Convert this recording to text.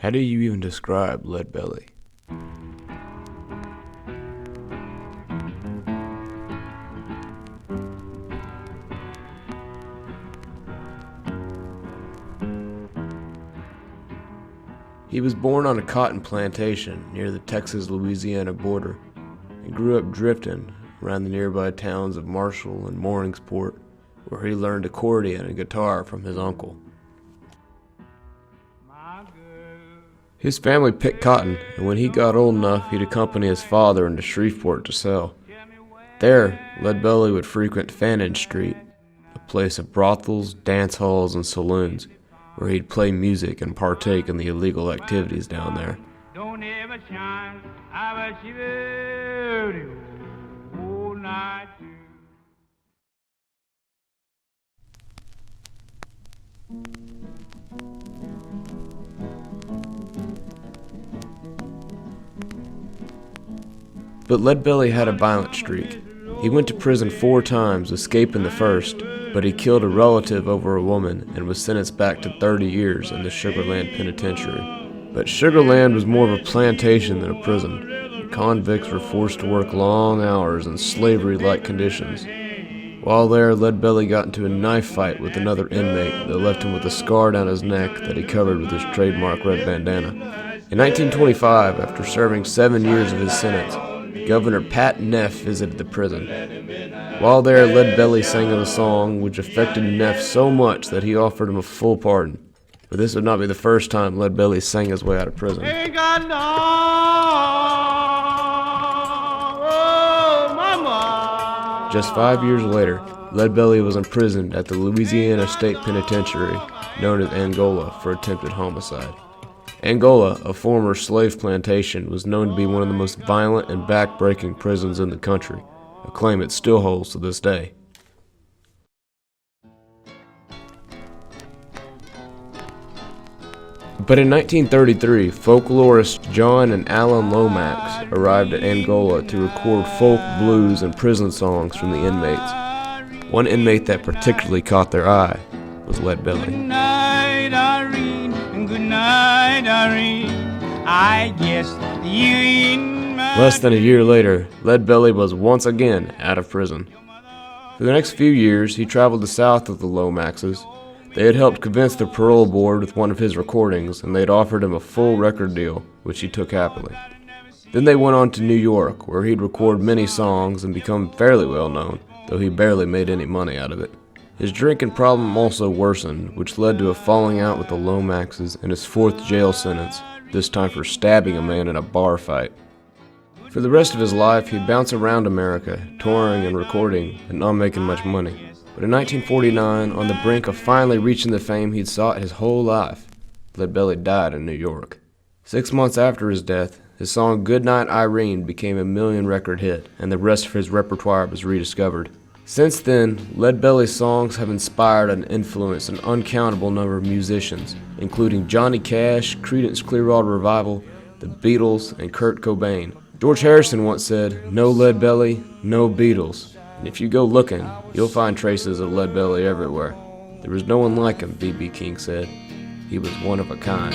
How do you even describe Leadbelly? He was born on a cotton plantation near the Texas-Louisiana border and grew up drifting around the nearby towns of Marshall and Morningsport, where he learned accordion and guitar from his uncle. His family picked cotton, and when he got old enough, he'd accompany his father into Shreveport to sell. There, Leadbelly would frequent Fannin Street, a place of brothels, dance halls, and saloons, where he'd play music and partake in the illegal activities down there. Don't ever shine, I was you all night. But Leadbelly had a violent streak. He went to prison 4 times, escaping the first, but he killed a relative over a woman and was sentenced back to 30 years in the Sugarland Penitentiary. But Sugarland was more of a plantation than a prison. The convicts were forced to work long hours in slavery-like conditions. While there, Leadbelly got into a knife fight with another inmate that left him with a scar down his neck that he covered with his trademark red bandana. In 1925, after serving 7 years of his sentence, Governor Pat Neff visited the prison. While there, Leadbelly sang him a song which affected Neff so much that he offered him a full pardon. But this would not be the first time Leadbelly sang his way out of prison. Just 5 years later, Leadbelly was imprisoned at the Louisiana State Penitentiary, known as Angola, for attempted homicide. Angola, a former slave plantation, was known to be one of the most violent and back-breaking prisons in the country, a claim it still holds to this day. But in 1933, folklorists John and Alan Lomax arrived at Angola to record folk, blues, and prison songs from the inmates. One inmate that particularly caught their eye was Leadbelly. Good night, Irene. Good night, Irene. I guess you in my... Less than a year later, Leadbelly was once again out of prison. For the next few years, he traveled the south of the Lomaxes. They had helped convince the parole board with one of his recordings, and they had offered him a full record deal, which he took happily. Then they went on to New York, where he'd record many songs and become fairly well known, though he barely made any money out of it. His drinking problem also worsened, which led to a falling out with the Lomaxes and his 4th jail sentence, this time for stabbing a man in a bar fight. For the rest of his life, he'd bounce around America, touring and recording, and not making much money. But in 1949, on the brink of finally reaching the fame he'd sought his whole life, Leadbelly died in New York. 6 months after his death, his song Goodnight Irene became a million-record hit, and the rest of his repertoire was rediscovered. Since then, Leadbelly's songs have inspired and influenced an uncountable number of musicians, including Johnny Cash, Creedence Clearwater Revival, the Beatles, and Kurt Cobain. George Harrison once said, "No Leadbelly, no Beatles." And if you go looking, you'll find traces of Leadbelly everywhere. There was no one like him, B.B. King said. He was one of a kind.